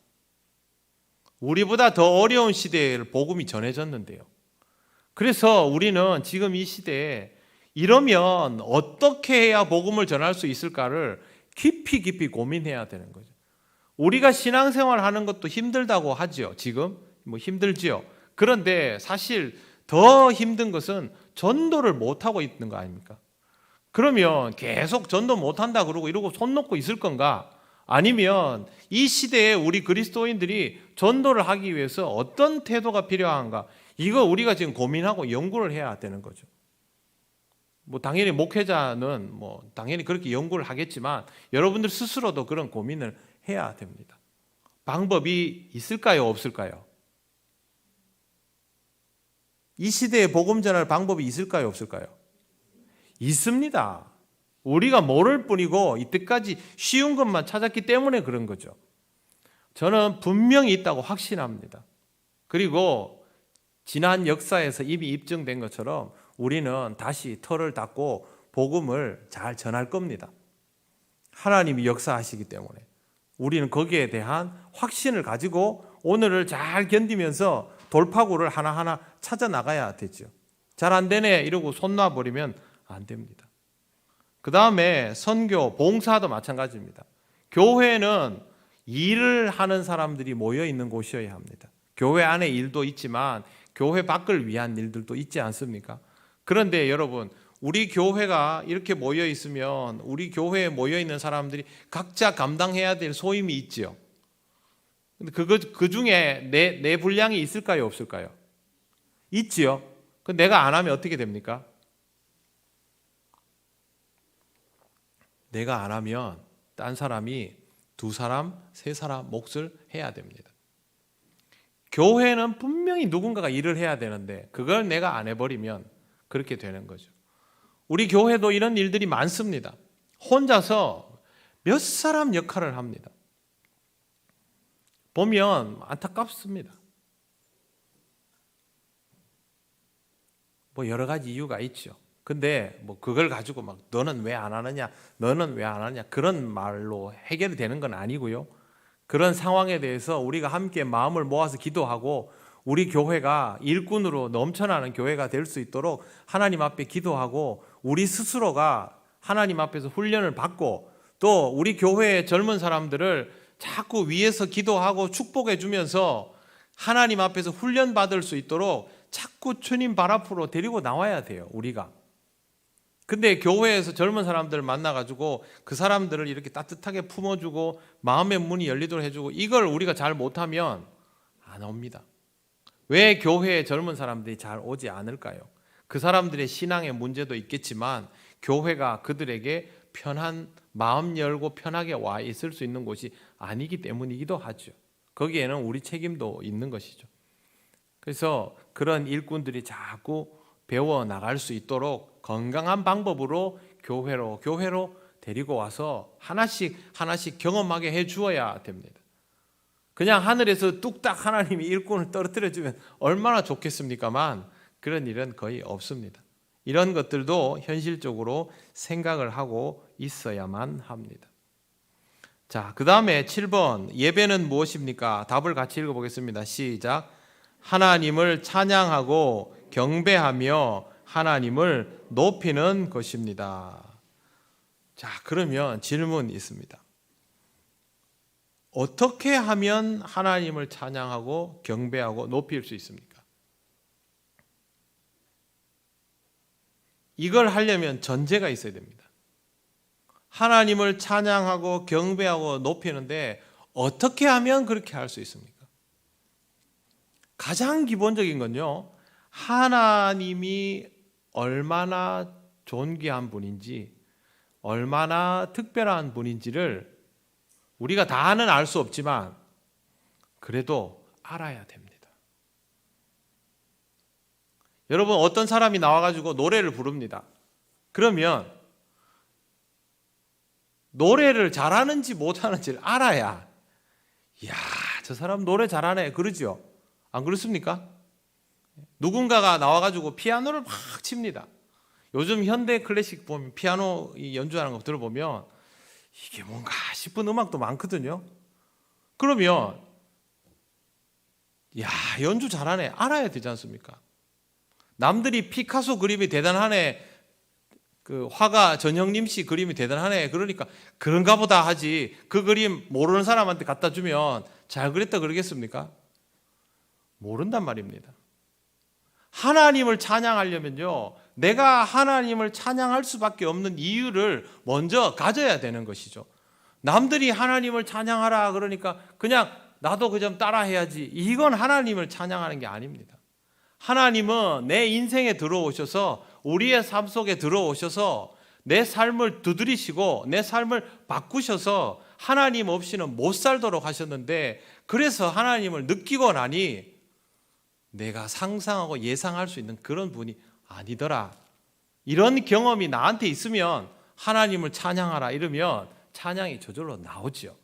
Speaker 1: 우리보다 더 어려운 시대에 복음이 전해졌는데요. 그래서 우리는 지금 이 시대에 이러면 어떻게 해야 복음을 전할 수 있을까를 깊이 고민해야 되는 거죠. 우리가 신앙생활 하는 것도 힘들다고 하죠. 지금 뭐 힘들지요. 그런데 사실 더 힘든 것은 전도를 못하고 있는 거 아닙니까? 그러면 계속 전도 못한다 그러고 이러고 손 놓고 있을 건가? 아니면 이 시대에 우리 그리스도인들이 전도를 하기 위해서 어떤 태도가 필요한가? 이거 우리가 지금 고민하고 연구를 해야 되는 거죠. 뭐 당연히 목회자는 뭐 당연히 그렇게 연구를 하겠지만 여러분들 스스로도 그런 고민을 해야 됩니다. 방법이 있을까요, 없을까요? 이 시대에 복음 전할 방법이 있을까요, 없을까요? 있습니다. 우리가 모를 뿐이고 이때까지 쉬운 것만 찾았기 때문에 그런 거죠. 저는 분명히 있다고 확신합니다. 그리고 지난 역사에서 이미 입증된 것처럼 우리는 다시 털을 닫고 복음을 잘 전할 겁니다. 하나님이 역사하시기 때문에 우리는 거기에 대한 확신을 가지고 오늘을 잘 견디면서 돌파구를 하나하나 찾아 나가야 되죠. 잘 안 되네 이러고 손 놔버리면 안 됩니다. 그 다음에 선교, 봉사도 마찬가지입니다. 교회는 일을 하는 사람들이 모여 있는 곳이어야 합니다. 교회 안에 일도 있지만 교회 밖을 위한 일들도 있지 않습니까? 그런데 여러분, 우리 교회가 이렇게 모여 있으면 우리 교회에 모여 있는 사람들이 각자 감당해야 될 소임이 있지요. 근데 그 중에 내 분량이 있을까요, 없을까요? 있지요. 그 내가 안 하면 어떻게 됩니까? 내가 안 하면 딴 사람이 2사람, 3사람 몫을 해야 됩니다. 교회는 분명히 누군가가 일을 해야 되는데 그걸 내가 안 해버리면 그렇게 되는 거죠. 우리 교회도 이런 일들이 많습니다. 혼자서 몇 사람 역할을 합니다. 보면 안타깝습니다. 뭐 여러 가지 이유가 있죠. 근데 뭐 그걸 가지고 막 너는 왜 안 하느냐, 너는 왜 안 하느냐 그런 말로 해결이 되는 건 아니고요. 그런 상황에 대해서 우리가 함께 마음을 모아서 기도하고 우리 교회가 일꾼으로 넘쳐나는 교회가 될 수 있도록 하나님 앞에 기도하고 우리 스스로가 하나님 앞에서 훈련을 받고 또 우리 교회의 젊은 사람들을 자꾸 위에서 기도하고 축복해 주면서 하나님 앞에서 훈련 받을 수 있도록 자꾸 주님 발 앞으로 데리고 나와야 돼요, 우리가. 근데 교회에서 젊은 사람들을 만나가지고 그 사람들을 이렇게 따뜻하게 품어주고 마음의 문이 열리도록 해주고 이걸 우리가 잘 못하면 안 옵니다. 왜 교회에 젊은 사람들이 잘 오지 않을까요? 그 사람들의 신앙의 문제도 있겠지만 교회가 그들에게 편한 마음 열고 편하게 와 있을 수 있는 곳이 아니기 때문이기도 하죠. 거기에는 우리 책임도 있는 것이죠. 그래서 그런 일꾼들이 자꾸 배워 나갈 수 있도록 건강한 방법으로 교회로 데리고 와서 하나씩 경험하게 해 주어야 됩니다. 그냥 하늘에서 뚝딱 하나님이 일꾼을 떨어뜨려 주면 얼마나 좋겠습니까만 그런 일은 거의 없습니다. 이런 것들도 현실적으로 생각을 하고 있어야만 합니다. 자, 그 다음에 7번 예배는 무엇입니까? 답을 같이 읽어보겠습니다. 시작. 하나님을 찬양하고 경배하며 하나님을 높이는 것입니다. 자, 그러면 질문이 있습니다. 어떻게 하면 하나님을 찬양하고 경배하고 높일 수 있습니까? 이걸 하려면 전제가 있어야 됩니다. 하나님을 찬양하고 경배하고 높이는데 어떻게 하면 그렇게 할 수 있습니까? 가장 기본적인 건요, 하나님이 얼마나 존귀한 분인지, 얼마나 특별한 분인지를 우리가 다는 알 수 없지만 그래도 알아야 됩니다. 여러분, 어떤 사람이 나와가지고 노래를 부릅니다. 그러면 노래를 잘하는지 못하는지를 알아야, 이야, 저 사람 노래 잘하네, 그러죠? 안 그렇습니까? 누군가가 나와가지고 피아노를 막 칩니다. 요즘 현대 클래식 보면 피아노 연주하는 거 들어보면 이게 뭔가 싶은 음악도 많거든요. 그러면 야, 연주 잘하네, 알아야 되지 않습니까? 남들이 피카소 그림이 대단하네, 그 화가 전형림 씨 그림이 대단하네, 그러니까 그런가 보다 하지, 그 그림 모르는 사람한테 갖다 주면 잘 그렸다 그러겠습니까? 모른단 말입니다. 하나님을 찬양하려면요, 내가 하나님을 찬양할 수밖에 없는 이유를 먼저 가져야 되는 것이죠. 남들이 하나님을 찬양하라 그러니까 그냥 나도 그 점 따라해야지, 이건 하나님을 찬양하는 게 아닙니다. 하나님은 내 인생에 들어오셔서, 우리의 삶 속에 들어오셔서 내 삶을 두드리시고 내 삶을 바꾸셔서 하나님 없이는 못 살도록 하셨는데, 그래서 하나님을 느끼고 나니 내가 상상하고 예상할 수 있는 그런 분이 아니더라, 이런 경험이 나한테 있으면 하나님을 찬양하라 이러면 찬양이 저절로 나오죠.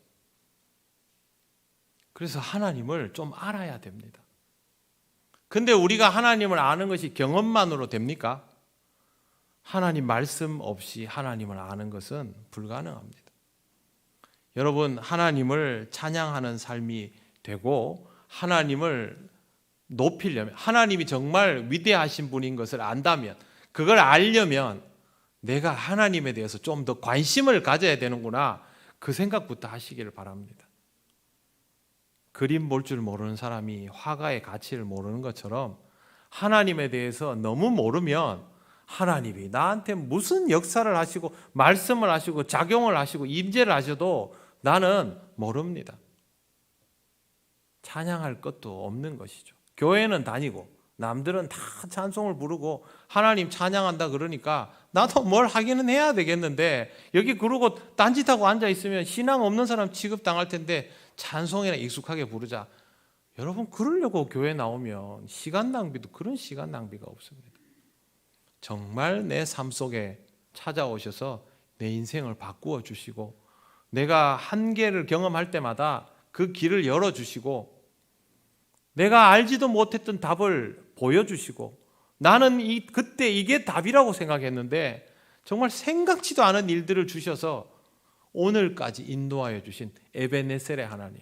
Speaker 1: 그래서 하나님을 좀 알아야 됩니다. 근데 우리가 하나님을 아는 것이 경험만으로 됩니까? 하나님 말씀 없이 하나님을 아는 것은 불가능합니다. 여러분, 하나님을 찬양하는 삶이 되고 하나님을 높이려면, 하나님이 정말 위대하신 분인 것을 안다면, 그걸 알려면 내가 하나님에 대해서 좀 더 관심을 가져야 되는구나, 그 생각부터 하시기를 바랍니다. 그림 볼 줄 모르는 사람이 화가의 가치를 모르는 것처럼 하나님에 대해서 너무 모르면 하나님이 나한테 무슨 역사를 하시고 말씀을 하시고 작용을 하시고 임재를 하셔도 나는 모릅니다. 찬양할 것도 없는 것이죠. 교회는 다니고 남들은 다 찬송을 부르고 하나님 찬양한다 그러니까 나도 뭘 하기는 해야 되겠는데, 여기 그러고 딴짓하고 앉아있으면 신앙 없는 사람 취급당할 텐데 찬송이나 익숙하게 부르자. 여러분, 그러려고 교회 나오면 시간 낭비도 그런 시간 낭비가 없습니다. 정말 내 삶 속에 찾아오셔서 내 인생을 바꾸어 주시고, 내가 한계를 경험할 때마다 그 길을 열어주시고, 내가 알지도 못했던 답을 보여주시고, 나는 그때 이게 답이라고 생각했는데 정말 생각지도 않은 일들을 주셔서 오늘까지 인도하여 주신 에베네셀의 하나님,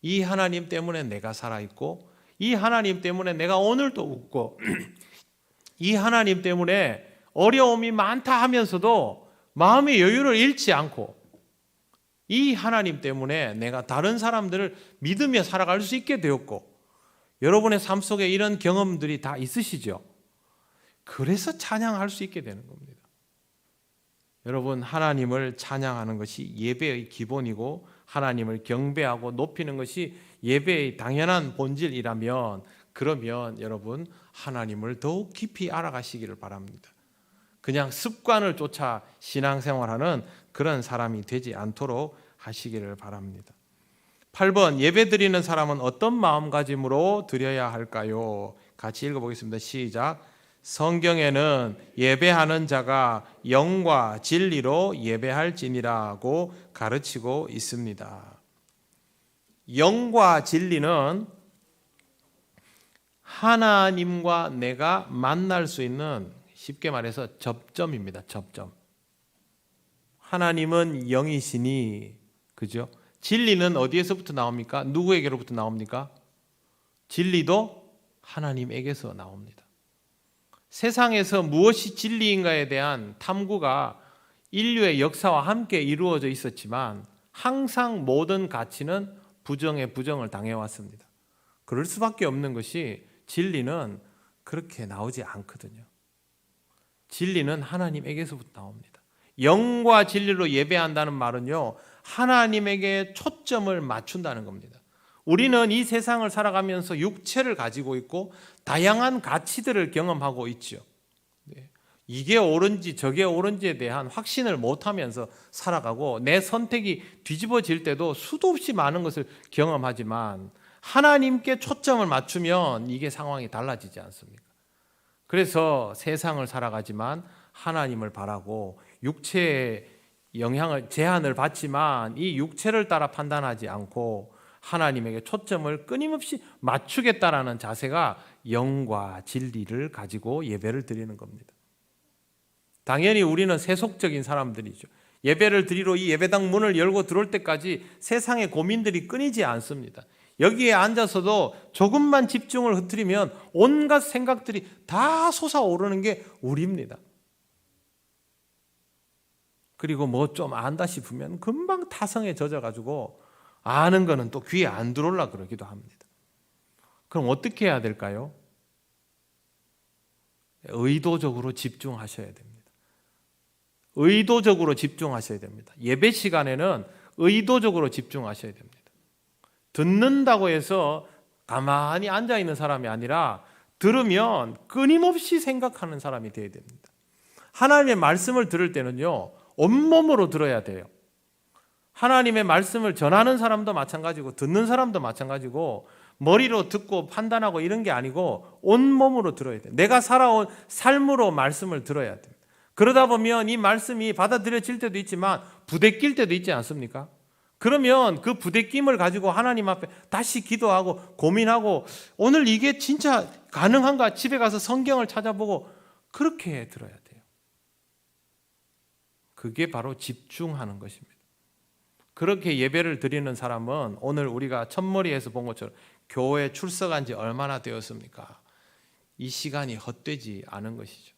Speaker 1: 이 하나님 때문에 내가 살아있고, 이 하나님 때문에 내가 오늘도 웃고, 이 하나님 때문에 어려움이 많다 하면서도 마음의 여유를 잃지 않고, 이 하나님 때문에 내가 다른 사람들을 믿으며 살아갈 수 있게 되었고, 여러분의 삶 속에 이런 경험들이 다 있으시죠? 그래서 찬양할 수 있게 되는 겁니다. 여러분, 하나님을 찬양하는 것이 예배의 기본이고 하나님을 경배하고 높이는 것이 예배의 당연한 본질이라면, 그러면 여러분, 하나님을 더욱 깊이 알아가시기를 바랍니다. 그냥 습관을 쫓아 신앙생활하는 그런 사람이 되지 않도록 하시기를 바랍니다. 8번, 예배 드리는 사람은 어떤 마음가짐으로 드려야 할까요? 같이 읽어보겠습니다. 시작. 성경에는 예배하는 자가 영과 진리로 예배할지니라고 가르치고 있습니다. 영과 진리는 하나님과 내가 만날 수 있는, 쉽게 말해서 접점입니다. 접점. 하나님은 영이시니, 그죠? 진리는 어디에서부터 나옵니까? 누구에게로부터 나옵니까? 진리도 하나님에게서 나옵니다. 세상에서 무엇이 진리인가에 대한 탐구가 인류의 역사와 함께 이루어져 있었지만 항상 모든 가치는 부정에 부정을 당해왔습니다. 그럴 수밖에 없는 것이, 진리는 그렇게 나오지 않거든요. 진리는 하나님에게서부터 나옵니다. 영과 진리로 예배한다는 말은요, 하나님에게 초점을 맞춘다는 겁니다. 우리는 이 세상을 살아가면서 육체를 가지고 있고 다양한 가치들을 경험하고 있죠. 이게 옳은지 저게 옳은지에 대한 확신을 못하면서 살아가고 내 선택이 뒤집어질 때도 수도 없이 많은 것을 경험하지만 하나님께 초점을 맞추면 이게 상황이 달라지지 않습니까? 그래서 세상을 살아가지만 하나님을 바라고 육체의 영향을 제한을 받지만 이 육체를 따라 판단하지 않고 하나님에게 초점을 끊임없이 맞추겠다라는 자세가 영과 진리를 가지고 예배를 드리는 겁니다. 당연히 우리는 세속적인 사람들이죠. 예배를 드리러 이 예배당 문을 열고 들어올 때까지 세상의 고민들이 끊이지 않습니다. 여기에 앉아서도 조금만 집중을 흐트리면 온갖 생각들이 다 솟아오르는 게 우리입니다. 그리고 뭐 좀 안다 싶으면 금방 타성에 젖어가지고 아는 거는 또 귀에 안 들어올라 그러기도 합니다. 그럼 어떻게 해야 될까요? 의도적으로 집중하셔야 됩니다. 의도적으로 집중하셔야 됩니다. 예배 시간에는 의도적으로 집중하셔야 됩니다. 듣는다고 해서 가만히 앉아있는 사람이 아니라 들으면 끊임없이 생각하는 사람이 되어야 됩니다. 하나님의 말씀을 들을 때는요, 온몸으로 들어야 돼요. 하나님의 말씀을 전하는 사람도 마찬가지고 듣는 사람도 마찬가지고 머리로 듣고 판단하고 이런 게 아니고 온몸으로 들어야 돼요. 내가 살아온 삶으로 말씀을 들어야 돼요. 그러다 보면 이 말씀이 받아들여질 때도 있지만 부대낄 때도 있지 않습니까? 그러면 그 부대낌을 가지고 하나님 앞에 다시 기도하고 고민하고 오늘 이게 진짜 가능한가? 집에 가서 성경을 찾아보고 그렇게 들어야 돼요. 그게 바로 집중하는 것입니다. 그렇게 예배를 드리는 사람은 오늘 우리가 첫머리에서 본 것처럼 교회에 출석한 지 얼마나 되었습니까? 이 시간이 헛되지 않은 것이죠.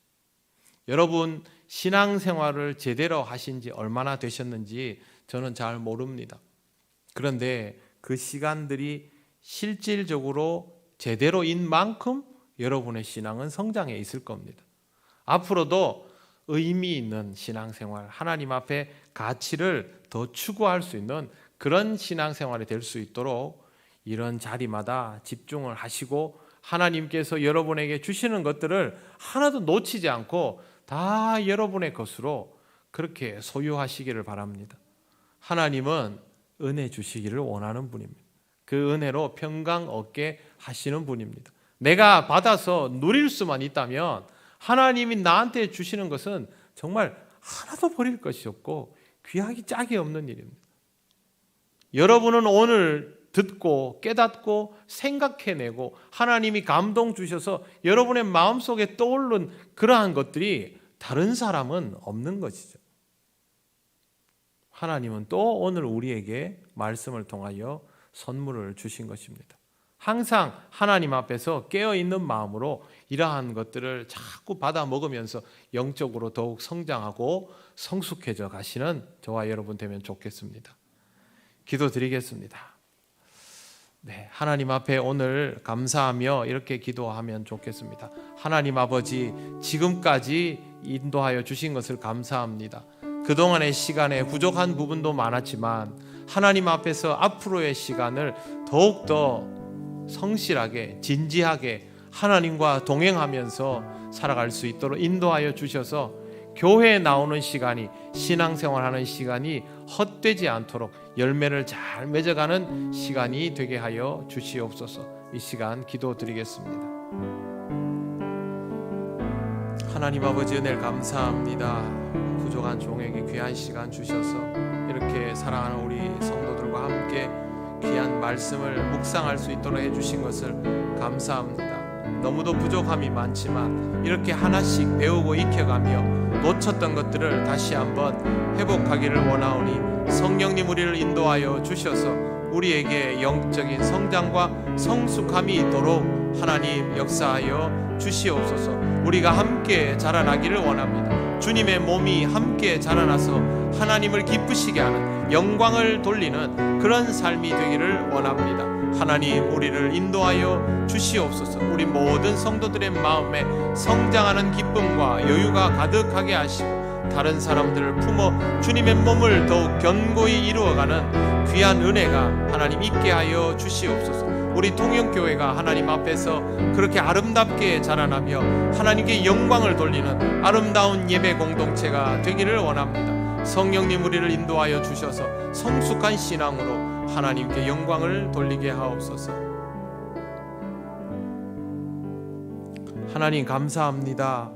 Speaker 1: 여러분 신앙생활을 제대로 하신 지 얼마나 되셨는지 저는 잘 모릅니다. 그런데 그 시간들이 실질적으로 제대로인 만큼 여러분의 신앙은 성장해 있을 겁니다. 앞으로도 의미 있는 신앙생활, 하나님 앞에 가치를 더 추구할 수 있는 그런 신앙생활이 될 수 있도록 이런 자리마다 집중을 하시고 하나님께서 여러분에게 주시는 것들을 하나도 놓치지 않고 다 여러분의 것으로 그렇게 소유하시기를 바랍니다. 하나님은 은혜 주시기를 원하는 분입니다. 그 은혜로 평강 얻게 하시는 분입니다. 내가 받아서 누릴 수만 있다면 하나님이 나한테 주시는 것은 정말 하나도 버릴 것이 없고 귀하기 짝이 없는 일입니다. 여러분은 오늘 듣고 깨닫고 생각해내고 하나님이 감동 주셔서 여러분의 마음속에 떠오른 그러한 것들이 다른 사람은 없는 것이죠. 하나님은 또 오늘 우리에게 말씀을 통하여 선물을 주신 것입니다. 항상 하나님 앞에서 깨어있는 마음으로 이러한 것들을 자꾸 받아 먹으면서 영적으로 더욱 성장하고 성숙해져 가시는 저와 여러분 되면 좋겠습니다. 기도드리겠습니다. 네, 하나님 앞에 오늘 감사하며 이렇게 기도하면 좋겠습니다. 하나님 아버지, 지금까지 인도하여 주신 것을 감사합니다. 그동안의 시간에 부족한 부분도 많았지만 하나님 앞에서 앞으로의 시간을 더욱더 성실하게 진지하게 하나님과 동행하면서 살아갈 수 있도록 인도하여 주셔서 교회에 나오는 시간이 신앙생활하는 시간이 헛되지 않도록 열매를 잘 맺어가는 시간이 되게 하여 주시옵소서. 이 시간 기도드리겠습니다. 하나님 아버지 은혜를 감사합니다. 부족한 종에게 귀한 시간 주셔서 이렇게 사랑하는 우리 성도들과 함께 귀한 말씀을 묵상할 수 있도록 해주신 것을 감사합니다. 너무도 부족함이 많지만 이렇게 하나씩 배우고 익혀가며 놓쳤던 것들을 다시 한번 회복하기를 원하오니 성령님 우리를 인도하여 주셔서 우리에게 영적인 성장과 성숙함이 있도록 하나님 역사하여 주시옵소서. 우리가 함께 자라나기를 원합니다. 주님의 몸이 함께 자라나서 하나님을 기쁘시게 하는 영광을 돌리는 그런 삶이 되기를 원합니다. 하나님 우리를 인도하여 주시옵소서. 우리 모든 성도들의 마음에 성장하는 기쁨과 여유가 가득하게 하시고 다른 사람들을 품어 주님의 몸을 더욱 견고히 이루어가는 귀한 은혜가 하나님 있게 하여 주시옵소서. 우리 통영교회가 하나님 앞에서 그렇게 아름답게 자라나며 하나님께 영광을 돌리는 아름다운 예배 공동체가 되기를 원합니다. 성령님 우리를 인도하여 주셔서 성숙한 신앙으로 하나님께 영광을 돌리게 하옵소서. 하나님 감사합니다.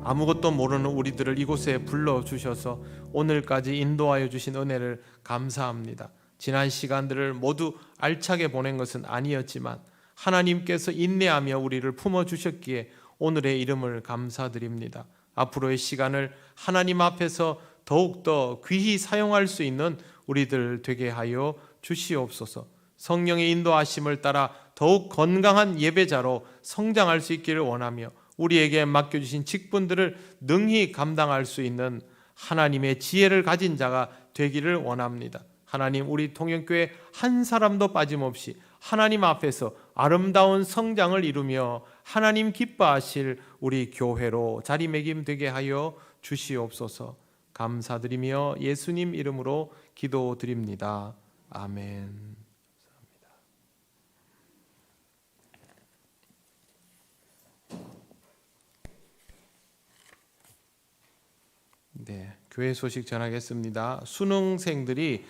Speaker 1: 아무것도 모르는 우리들을 이곳에 불러주셔서 오늘까지 인도하여 주신 은혜를 감사합니다. 지난 시간들을 모두 알차게 보낸 것은 아니었지만 하나님께서 인내하며 우리를 품어주셨기에 오늘의 이름을 감사드립니다. 앞으로의 시간을 하나님 앞에서 더욱더 귀히 사용할 수 있는 우리들 되게 하여 주시옵소서. 성령의 인도하심을 따라 더욱 건강한 예배자로 성장할 수 있기를 원하며 우리에게 맡겨주신 직분들을 능히 감당할 수 있는 하나님의 지혜를 가진 자가 되기를 원합니다. 하나님, 우리 통영교회 한 사람도 빠짐없이 하나님 앞에서 아름다운 성장을 이루며 하나님 기뻐하실 우리 교회로 자리매김되게 하여 주시옵소서. 감사드리며 예수님 이름으로 기도드립니다. 아멘. 네, 교회 소식 전하겠습니다. 수능생들이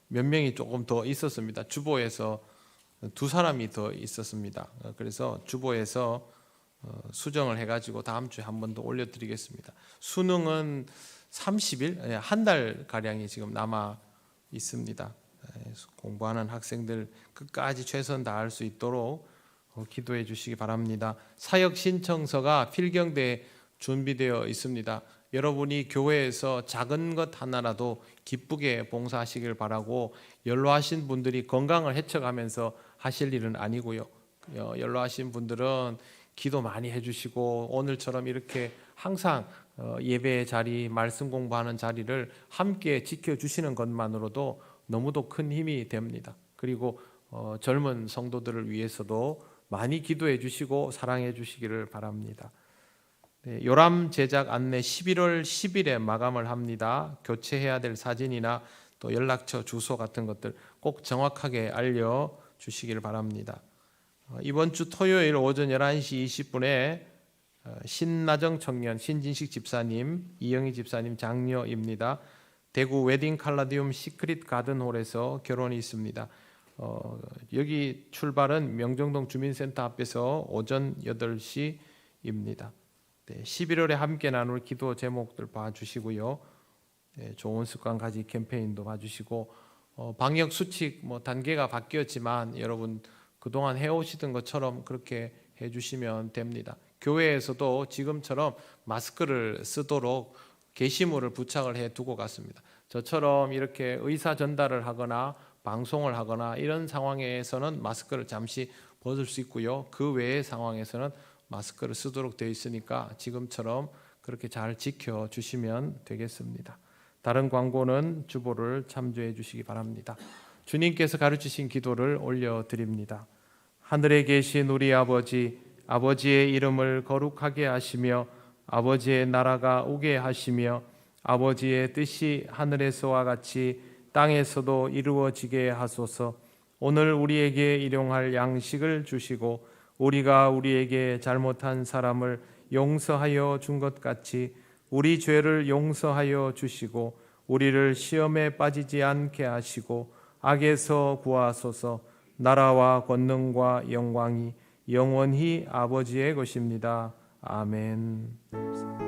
Speaker 1: 몇 명이 조금 더 있었습니다. 주보에서 2사람이 더 있었습니다. 그래서 주보에서 수정을 해가지고 다음 주에 한 번 더 올려드리겠습니다. 수능은 30일, 한 달 가량이 지금 남아 있습니다. 공부하는 학생들 끝까지 최선 다할 수 있도록 기도해 주시기 바랍니다. 사역 신청서가 필경대에 준비되어 있습니다. 여러분이 교회에서 작은 것 하나라도 기쁘게 봉사하시길 바라고, 연로하신 분들이 건강을 해쳐가면서 하실 일은 아니고요. 연로하신 분들은 기도 많이 해주시고 오늘처럼 이렇게 항상 예배의 자리, 말씀 공부하는 자리를 함께 지켜주시는 것만으로도 너무도 큰 힘이 됩니다. 그리고 젊은 성도들을 위해서도 많이 기도해 주시고 사랑해 주시기를 바랍니다. 네, 요람 제작 안내 11월 10일에 마감을 합니다. 교체해야 될 사진이나 또 연락처, 주소 같은 것들 꼭 정확하게 알려주시길 바랍니다. 이번 주 토요일 오전 11시 20분에 신나정 청년 신진식 집사님, 이영희 집사님 장녀입니다. 대구 웨딩 칼라디움 시크릿 가든홀에서 결혼이 있습니다. 여기 출발은 명정동 주민센터 앞에서 오전 8시입니다. 네, 11월에 함께 나눌 기도 제목들 봐주시고요. 네, 좋은 습관 가지 캠페인도 봐주시고, 방역 수칙 단계가 바뀌었지만 여러분 그동안 해오시던 것처럼 그렇게 해주시면 됩니다. 교회에서도 지금처럼 마스크를 쓰도록 게시물을 부착을 해두고 갔습니다. 저처럼 이렇게 의사 전달을 하거나 방송을 하거나 이런 상황에서는 마스크를 잠시 벗을 수 있고요. 그 외의 상황에서는 마스크를 쓰도록 되어 있으니까 지금처럼 그렇게 잘 지켜주시면 되겠습니다. 다른 광고는 주보를 참조해 주시기 바랍니다. 주님께서 가르치신 기도를 올려드립니다. 하늘에 계신 우리 아버지, 아버지의 이름을 거룩하게 하시며 아버지의 나라가 오게 하시며 아버지의 뜻이 하늘에서와 같이 땅에서도 이루어지게 하소서. 오늘 우리에게 일용할 양식을 주시고 우리가 우리에게 잘못한 사람을 용서하여 준 것 같이 우리 죄를 용서하여 주시고 우리를 시험에 빠지지 않게 하시고 악에서 구하소서. 나라와 권능과 영광이 영원히 아버지의 것입니다. 아멘.